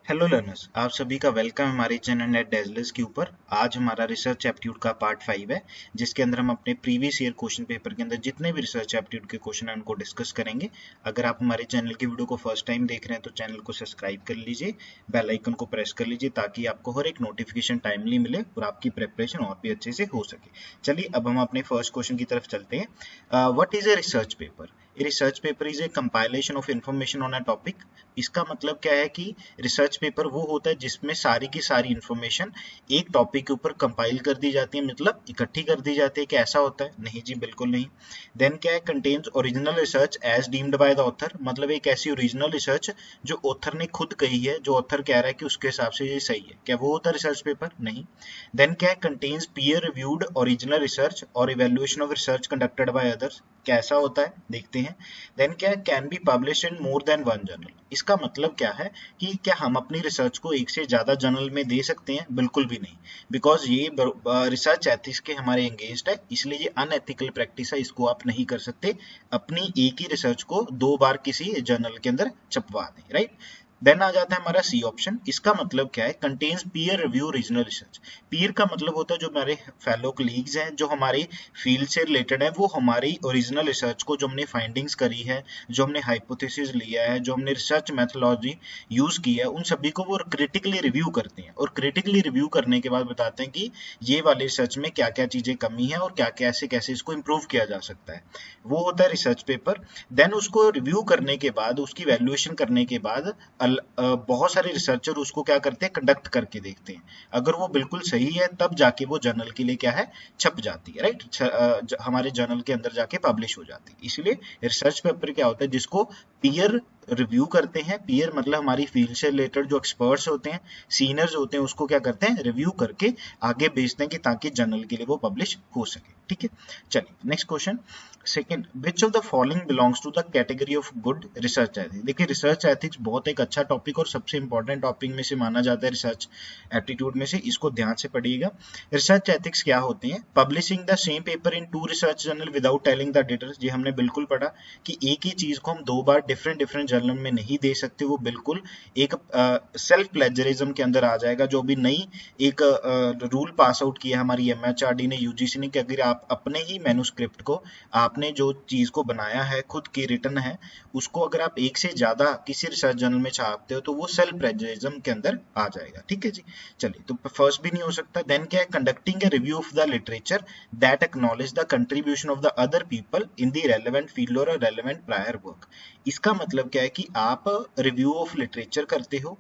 Hello learners, आप सभी का वेलकम हमारे चैनल नेट डेजलर्स के ऊपर। आज हमारा रिसर्च एप्टीट्यूड का पार्ट 5 है, जिसके अंदर हम अपने प्रीवियस ईयर क्वेश्चन पेपर के अंदर जितने भी रिसर्च एप्टीट्यूड के क्वेश्चन हैं उनको डिस्कस करेंगे। अगर आप हमारे चैनल की वीडियो को फर्स्ट टाइम देख रहे हैं तो चैनल को सब्सक्राइब कर लीजिए, बेल आइकन को प्रेस कर लीजिए ताकि आपको हर एक नोटिफिकेशन टाइमली मिले और आपकी प्रिपरेशन और भी अच्छे से हो सके। चलिए अब हम अपने फर्स्ट क्वेश्चन की तरफ चलते हैं। What is a research paper? A research paper is a compilation of information on a topic. इसका मतलब क्या है कि रिसर्च पेपर वो होता है जिसमें सारी की सारी इंफॉर्मेशन एक टॉपिक के ऊपर कंपाइल कर दी जाती है, मतलब इकट्ठी कर दी जाती है। क्या ऐसा होता है? नहीं जी, बिल्कुल नहीं। देन क्या है? Contains original research as deemed by the author, मतलब एक ऐसी ओरिजिनल रिसर्च जो ऑथर ने खुद कही है, जो ऑथर कह रहा है कि उसके हिसाब से ये सही है। क्या वो होता है रिसर्च पेपर? नहीं। देन क्या है? Contains peer reviewed original research और evaluation of research conducted by others. क्या ऐसा होता है? देखते हैं। देन क्या है? Can be publish in more than one journal. इसका मतलब क्या है कि क्या हम अपनी रिसर्च को एक से ज्यादा जर्नल में दे सकते हैं? बिल्कुल भी नहीं, बिकॉज ये रिसर्च एथिक्स के हमारे एंगेज्ड है, इसलिए ये अनएथिकल प्रैक्टिस है, इसको आप नहीं कर सकते अपनी एक ही रिसर्च को दो बार किसी जर्नल के अंदर छपवा दें, राइट। देन आ जाता है हमारा सी ऑप्शन। इसका मतलब क्या है? Contains peer review regional research. Peer का मतलब होता है जो हमारे फेलो कलीग्स हैं, जो हमारी फील्ड से रिलेटेड है, वो हमारी ओरिजिनल रिसर्च को, जो हमने फाइंडिंग्स करी है, जो हमने हाइपोथेसिस लिया है, जो हमने रिसर्च मेथोलॉजी यूज की है, उन सभी को वो क्रिटिकली रिव्यू करते हैं और क्रिटिकली रिव्यू करने के बाद बताते हैं कि ये वाले रिसर्च में क्या क्या चीजें कमी है और क्या कैसे कैसे इसको इम्प्रूव किया जा सकता है। वो होता है रिसर्च पेपर। देन उसको रिव्यू करने के बाद, उसकी वैल्यूएशन करने के बाद बहुत सारे रिसर्चर उसको क्या करते हैं? कंडक्ट करके देखते हैं। अगर वो बिल्कुल सही है तब जाके वो जर्नल के लिए क्या है? छप जाती है, राइट। हमारे जर्नल के अंदर जाके पब्लिश हो जाती है। इसलिए रिसर्च पेपर क्या होता है? जिसको पीयर रिव्यू करते हैं। पीयर मतलब हमारी फील्ड से रिलेटेड जो एक्सपर्ट्स होते हैं, सीनियर्स होते हैं, उसको क्या करते हैं? रिव्यू करके आगे भेजते हैं कि ताकि जर्नल के लिए वो पब्लिश हो सके। ठीक है, चलिए next question. Second, which of the following belongs to the category of good research ethics? देखिए, रिसर्च एथिक्स बहुत एक अच्छा टॉपिक और सबसे इंपॉर्टेंट टॉपिक में से माना जाता है रिसर्च एप्टीट्यूड में से। इसको ध्यान से पढ़िएगा। रिसर्च एथिक्स क्या होते हैं? Publishing the same paper in two research journal without telling the editors. ये हमने बिल्कुल पढ़ा कि एक ही चीज को हम दो बार डिफरेंट डिफरेंट जर्नल में नहीं दे सकते। वो बिल्कुल एक सेल्फ प्लेजरिज्म के अंदर आ जाएगा। जो भी नई एक रूल पास आउट किया हमारी एमएचआरडी ने, यूजीसी ने, कि अगर आप अपने ही मैन्युस्क्रिप्ट को, आपने जो चीज को बनाया है, खुद की रिटर्न है, उसको अगर आप एक से ज्यादा किसी रिसर्च जर्नल में छापते हो तो वो सेल्फ प्लेजरिज्म के अंदर आ जाएगा। ठीक है जी, चलिए तो फर्स्ट भी नहीं हो सकता। देन क्या है? Conducting a review of the literature that acknowledge the contribution of the other people in the relevant field और रेलेवेंट प्रायर वर्क। इसका मतलब क्या है कि आप रिव्यू ऑफ लिटरेचर करते हो।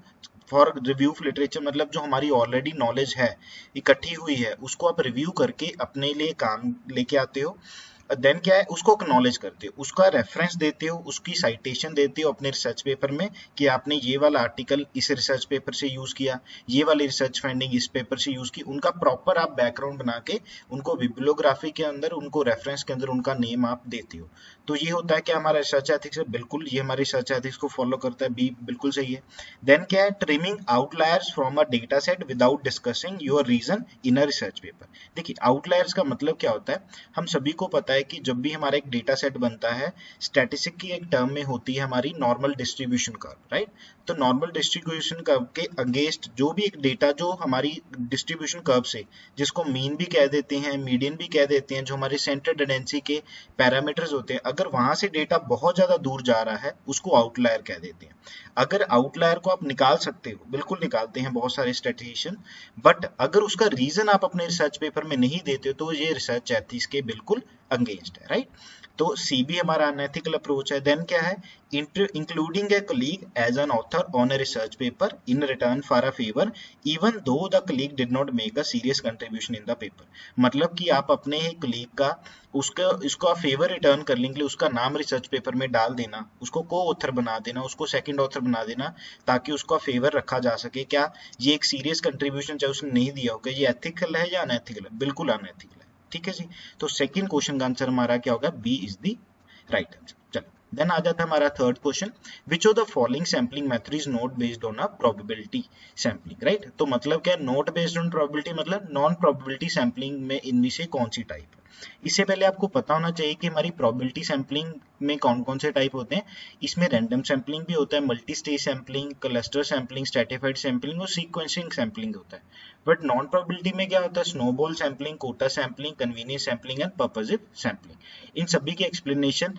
फॉर रिव्यू ऑफ लिटरेचर मतलब जो हमारी ऑलरेडी नॉलेज है, इकट्ठी हुई है, उसको आप रिव्यू करके अपने लिए काम लेके आते हो। देन क्या है? उसको एक्नॉलेज करते हो, उसका रेफरेंस देते हो, उसकी साइटेशन देते हो अपने रिसर्च पेपर में कि आपने ये वाला आर्टिकल इस रिसर्च पेपर से यूज किया, ये वाली रिसर्च फाइंडिंग इस पेपर से यूज की। उनका प्रॉपर आप बैकग्राउंड बना के उनको बिब्लियोग्राफी के अंदर, उनको रेफरेंस के अंदर उनका नेम आप देते हो। तो ये होता है कि हमारा रिसर्च एथिक्स है। बिल्कुल ये हमारे रिसर्च एथिक्स को फॉलो करता है, बी बिल्कुल सही है। देन क्या है? Trimming outliers from a data set without discussing your reason in a research paper. देखिए, आउटलायर्स का मतलब क्या होता है? हम सभी को पता है कि जब भी हमारा एक डेटा सेट बनता है, स्टैटिस्टिक की एक टर्म में होती है हमारी नॉर्मल डिस्ट्रीब्यूशन कर्व, राइट। तो नॉर्मल डिस्ट्रीब्यूशन कर्व के अगेंस्ट जो भी एक डेटा, जो हमारी डिस्ट्रीब्यूशन कर्व से, जिसको मीन भी कह देते हैं, मीडियन भी कह देते हैं, जो हमारे सेंटर टेंडेंसी के पैरामीटर्स होते हैं, अगर वहां से डेटा बहुत ज्यादा दूर जा रहा है उसको आउटलायर कह देते हैं। अगर आउटलायर को आप निकाल सकते हो, बिल्कुल निकालते हैं बहुत सारे स्टैटिस्टिशियन, बट अगर उसका रीजन आप अपने रिसर्च पेपर में नहीं देते हो तो ये रिसर्च एथिक्स के बिल्कुल अगेंस्ट है, राइट। तो सी भी हमारा अनएथिकल अप्रोच है। देन क्या है? Including a colleague as an author on a research paper in return for a favour even though the colleague did not make a serious contribution in the paper. मतलब कि आप अपने ही colleague का, उसका इसको फेवर रिटर्न करने के लिए उसका नाम रिसर्च पेपर में डाल देना, उसको को ऑथर बना देना, उसको सेकंड ऑथर बना देना, ताकि उसका फेवर रखा जा सके। क्या ये एक सीरियस कंट्रीब्यूशन चाहे उसने नहीं दिया हो, क्या ये एथिकल है या अनएथिकल है? बिल्कुल अनएथिकल है। ठीक है जी। तो सेकंड क्वेश्चन का आंसर हमारा क्या होगा? B is the right answer. चलो, देन आ जाता है हमारा third question. Which of the following sampling method is not based on a probability sampling, right. तो मतलब क्या? नॉट बेस्ड ऑन प्रोबेबिलिटी मतलब नॉन प्रोबेबिलिटी सैम्पलिंग में इनमें से कौन सी टाइप है? इससे पहले आपको पता होना चाहिए कि हमारी प्रोबेबिलिटी सैम्पलिंग में कौन कौन से टाइप होते हैं। इसमें रैंडम सैम्पलिंग भी होता है, multi stage sampling, cluster sampling, stratified sampling और सीक्वेंसिंग सैम्पलिंग होता है। बट नॉन प्रोबेबिलिटी में क्या होता है, snowball sampling, quota sampling, convenience sampling and purposive sampling. इन सभी की एक्सप्लेनेशन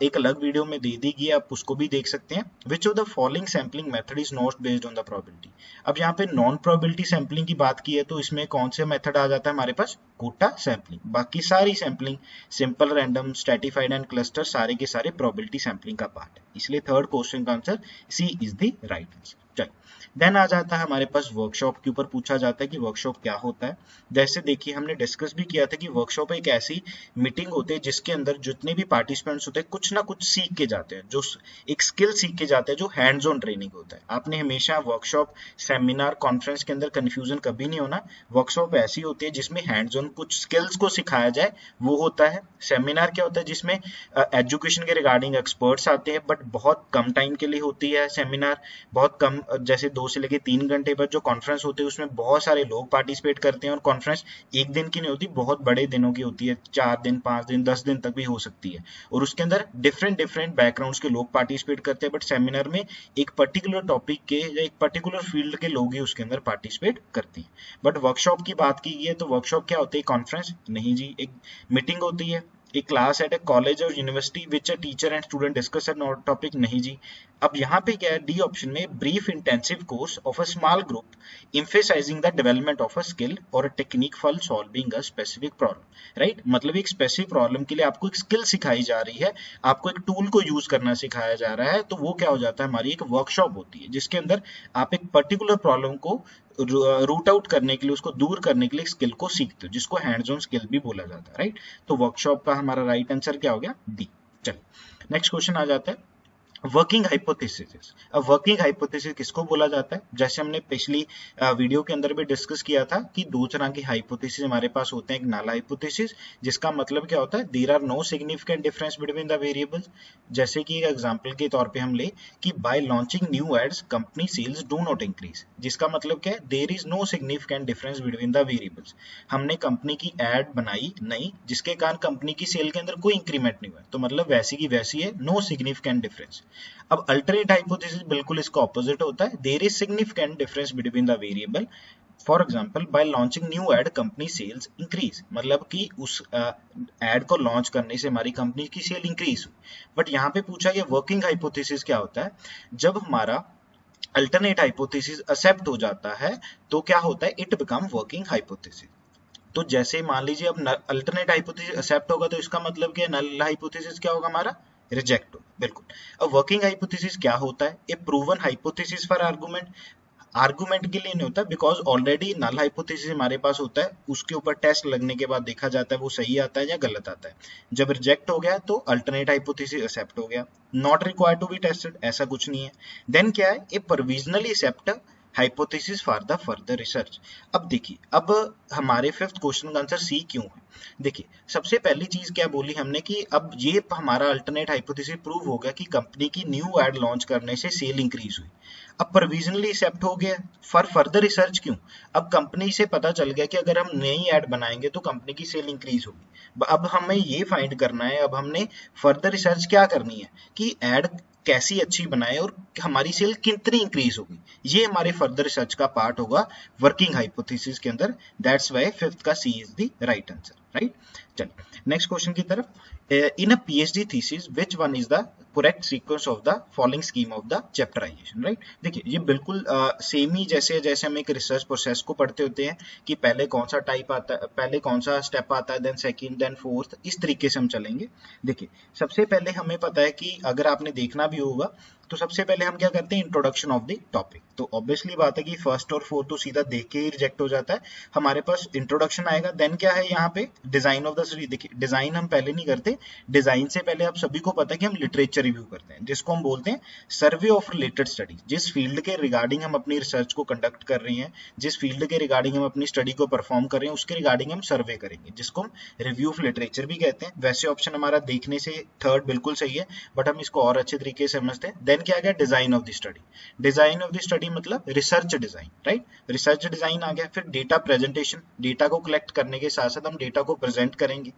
एक अलग वीडियो में दे दी गई है, आप उसको भी देख सकते हैं। विच of the following sampling method is not based on the probability. अब यहाँ पे नॉन प्रोबेबिलिटी सैम्पलिंग की बात की है तो इसमें कौन से मेथड आ जाता है हमारे पास, कोटा सैम्पलिंग। बाकी सारी sampling simple, random, stratified and cluster सारे के सारे प्रोबेबिलिटी सैम्पलिंग का पार्ट है। इसलिए थर्ड क्वेश्चन का answer C is the right answer. चलिए देन आ जाता है हमारे पास वर्कशॉप के ऊपर पूछा जाता है कि वर्कशॉप क्या होता है। जैसे देखिए हमने डिस्कस भी किया था कि वर्कशॉप एक ऐसी मीटिंग होती है जिसके अंदर जितने भी पार्टिसिपेंट्स होते हैं कुछ ना कुछ सीख के जाते हैं, जो एक स्किल सीख के जाते हैं, जो हैंड्स ऑन ट्रेनिंग होता है। आपने हमेशा वर्कशॉप, सेमिनार, कॉन्फ्रेंस के अंदर कंफ्यूजन कभी नहीं होना। वर्कशॉप ऐसी होती है जिसमें हैंड्स ऑन कुछ स्किल्स को सिखाया जाए, वो होता है। सेमिनार क्या होता है, जिसमें एजुकेशन के रिगार्डिंग एक्सपर्ट्स आते हैं, बट बहुत कम टाइम के लिए होती है सेमिनार, बहुत कम, जैसे 2 से लेके 3 घंटे पर। जो कॉन्फ्रेंस होती है उसमें बहुत सारे लोग पार्टिसिपेट करते हैं, और कॉन्फ्रेंस एक दिन की नहीं होती, बहुत बड़े दिनों की होती है, 4 दिन, 5 दिन, 10 दिन तक भी हो सकती है, और उसके अंदर डिफरेंट डिफरेंट बैकग्राउंड्स के लोग पार्टिसिपेट करते हैं। बट सेमिनार में एक पर्टिकुलर टॉपिक के या एक पर्टिकुलर फील्ड के लोग ही उसके अंदर पार्टिसिपेट करते हैं। बट वर्कशॉप की बात की है तो वर्कशॉप क्या होती है, कॉन्फ्रेंस नहीं जी, एक मीटिंग होती है, एक क्लास एट ए कॉलेज और university which a teacher and student discuss a topic नहीं जी। अब यहाँ पे क्या है, डी ऑप्शन में brief intensive course of a small group emphasizing the development of a skill or a technique for solving a specific problem, right. मतलब एक specific problem के लिए आपको एक स्किल सिखाई जा रही है, आपको एक टूल को यूज करना सिखाया जा रहा है, तो वो क्या हो जाता है, हमारी एक वर्कशॉप होती है जिसके अंदर आप एक पर्टिकुलर प्रॉब्लम को रूट आउट करने के लिए, उसको दूर करने के लिए स्किल को सीखते हो, जिसको हैंड्स ऑन स्किल भी बोला जाता है, राइट। तो वर्कशॉप का हमारा राइट आंसर क्या हो गया, डी। चलिए नेक्स्ट क्वेश्चन आ जाता है वर्किंग हाइपोथेसिस। अब वर्किंग हाइपोथेसिस किसको बोला जाता है, जैसे हमने पिछली वीडियो के अंदर भी डिस्कस किया था कि दो तरह की हाइपोथेसिस हमारे पास होते हैं। एक नल हाइपोथेसिस, जिसका मतलब क्या होता है, there are no significant difference between the variables. जैसे कि एग्जांपल के तौर पे हम ले कि by launching new ads company sales do not increase. जिसका मतलब क्या है, there is no significant difference between the variables. हमने कंपनी की एड बनाई नहीं, जिसके कारण कंपनी की सेल के अंदर कोई इंक्रीमेंट नहीं हुआ, तो मतलब वैसी की वैसी है, नो सिग्निफिकेंट डिफरेंस। अब अल्टरनेट हाइपोथेसिस बिल्कुल इसका ऑपोजिट होता है, there is significant difference between the variable. For example by launching new ad company sales increase, मतलब कि उस एड को लॉन्च करने से हमारी कंपनी की सेल इंक्रीज हुई। बट यहाँ पे पूछा गया वर्किंग हाइपोथेसिस क्या होता है, जब हमारा अल्टरनेट हाइपोथेसिस एक्सेप्ट हो जाता है तो क्या होता है, इट बिकम वर्किंग हाइपोथेसिस। तो जैसे मान लीजिए अब अल्टरनेट हाइपोथेसिस एक्सेप्ट होगा तो इसका मतलब क्या है, नल हाइपोथेसिस क्या होगा हमारा, रिजेक्ट हो, बिल्कुल। अब वर्किंग हाइपोथेसिस क्या होता है, ए proven hypothesis for argument. Argument के लिए नहीं होता, बिकॉज ऑलरेडी नल हाइपोथेसिस हमारे पास होता है, उसके ऊपर टेस्ट लगने के बाद देखा जाता है वो सही आता है या गलत आता है। जब रिजेक्ट हो गया तो अल्टरनेट हाइपोथेसिस एक्सेप्ट हो गया, not required to be tested, ऐसा कुछ नहीं है। देन क्या है, a provisionally accept hypothesis for the further research. अब देखिए, अब हमारे फिफ्थ क्वेश्चन का आंसर सी क्यों है। देखिए सबसे पहली चीज क्या बोली हमने कि अब ये हमारा अल्टरनेट हाइपोथेसिस प्रूव हो गया कि कंपनी की न्यू एड लॉन्च करने से सेल इंक्रीज हुई। अब प्रोविजनली एक्सेप्ट हो गया, फॉर फर्दर रिसर्च क्यों, अब कंपनी से पता चल गया कि अगर हम नई ऐड बनाएंगे तो कंपनी की सेल इंक्रीज होगी। अब हमें ये फाइंड करना है, अब हमने फर्दर रिसर्च क्या करनी है कि ऐड कैसी अच्छी बनाए और हमारी सेल कितनी इंक्रीज होगी, ये हमारे फर्दर रिसर्च का पार्ट होगा वर्किंग हाइपोथेसिस के अंदर। दैट्स व्हाई फिफ्थ का C is the right answer, right. चलिए नेक्स्ट क्वेश्चन की तरफ। In a PhD thesis which one is the correct sequence of the following scheme of the chapterization, right. देखिए ये बिल्कुल same ही जैसे जैसे हम एक रिसर्च प्रोसेस को पढ़ते होते हैं कि पहले कौन सा टाइप आता है, पहले कौन सा स्टेप आता है, देन सेकंड, देन फोर्थ, इस तरीके से हम चलेंगे। देखिए सबसे पहले हमें पता है कि अगर आपने देखना भी होगा तो सबसे पहले हम क्या करते हैं, इंट्रोडक्शन ऑफ द टॉपिक। तो ऑब्वियसली बात है कि फर्स्ट और फोर्थ तो सीधा देख के ही रिजेक्ट हो जाता है, हमारे पास इंट्रोडक्शन आएगा। देन क्या है यहाँ पे, डिजाइन ऑफ द स्टडी। देखिए डिजाइन हम पहले नहीं करते, डिजाइन से पहले आप सभी को पता है कि हम लिटरेचर रिव्यू करते हैं, जिसको हम बोलते हैं सर्वे ऑफ रिलेटेड स्टडी। जिस फील्ड के रिगार्डिंग हम अपनी रिसर्च को कंडक्ट कर रहे हैं, जिस फील्ड के रिगार्डिंग हम अपनी स्टडी को परफॉर्म कर रहे हैं, उसके रिगार्डिंग हम सर्वे करेंगे, जिसको हम रिव्यू ऑफ लिटरेचर भी कहते हैं। वैसे ऑप्शन हमारा देखने से थर्ड बिल्कुल सही है, बट हम इसको और अच्छे तरीके से समझते हैं। देन क्या आ गया, design of the study. Design of the study मतलब research design, right, research design आ गया। फिर डेटा प्रेजेंटेशन, डेटा को कलेक्ट करने के साथ साथ हम डेटा को प्रेजेंट करेंगे।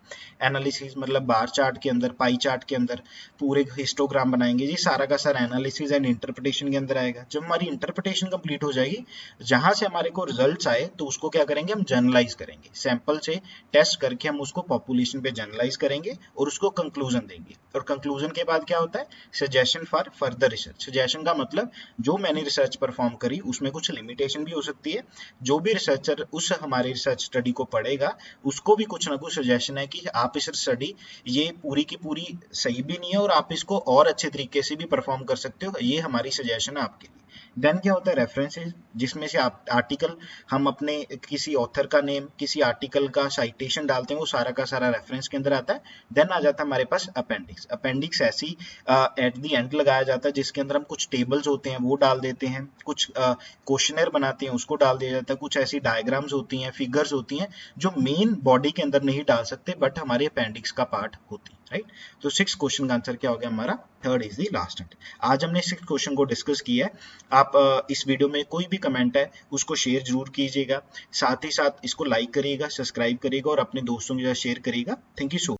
एनालिसिस मतलब बार चार्ट के अंदर, पाई चार्ट के अंदर पूरे हिस्टोग्राम बनाएंगे, ये सारा का सारा एनालिसिस एंड इंटरप्रिटेशन के अंदर आएगा। जब हमारी इंटरप्रिटेशन कंप्लीट हो जाएगी, जहां से हमारे को रिजल्ट्स आए तो उसको क्या करेंगे, हम जनरलाइज करेंगे, सैंपल से टेस्ट करके हम उसको पॉपुलेशन पे जनरलाइज करेंगे और उसको कंक्लूजन देंगे। और कंक्लूजन के बाद क्या होता है, suggestion for further research. Suggestion का मतलब जो मैंने रिसर्च परफॉर्म करी उसमें कुछ लिमिटेशन भी हो सकती है, जो भी रिसर्चर उस हमारे रिसर्च स्टडी को पढ़ेगा उसको भी कुछ ना कुछ सजेशन है कि आप इस स्टडी ये पूरी की पूरी सही भी नहीं है और आप इसको और अच्छे तरीके से भी परफॉर्म कर सकते हो, ये हमारी सजेशन है आपके लिए। देन क्या होता है, रेफरेंसेस, जिसमें से आप आर्टिकल, हम अपने किसी ऑथर का नेम, किसी आर्टिकल का साइटेशन डालते हैं, वो सारा का सारा रेफरेंस के अंदर आता है। देन आ जाता है हमारे पास अपेंडिक्स। अपेंडिक्स ऐसी एट द एंड लगाया जाता है जिसके अंदर हम कुछ टेबल्स होते हैं वो डाल देते हैं, कुछ क्वेश्चनर बनाते हैं उसको डाल दिया जाता है, कुछ ऐसी डायग्राम्स होती हैं, फिगर्स होती हैं जो मेन बॉडी के अंदर नहीं डाल सकते बट हमारे अपेंडिक्स का पार्ट होती है, राइट। तो 6 क्वेश्चन का आंसर क्या हो गया हमारा, third is the last answer. आज हमने 6 क्वेश्चन को डिस्कस किया है। आप इस वीडियो में कोई भी कमेंट है उसको शेयर जरूर कीजिएगा, साथ ही साथ इसको लाइक करिएगा, सब्सक्राइब करिएगा और अपने दोस्तों के साथ शेयर करिएगा। Thank you so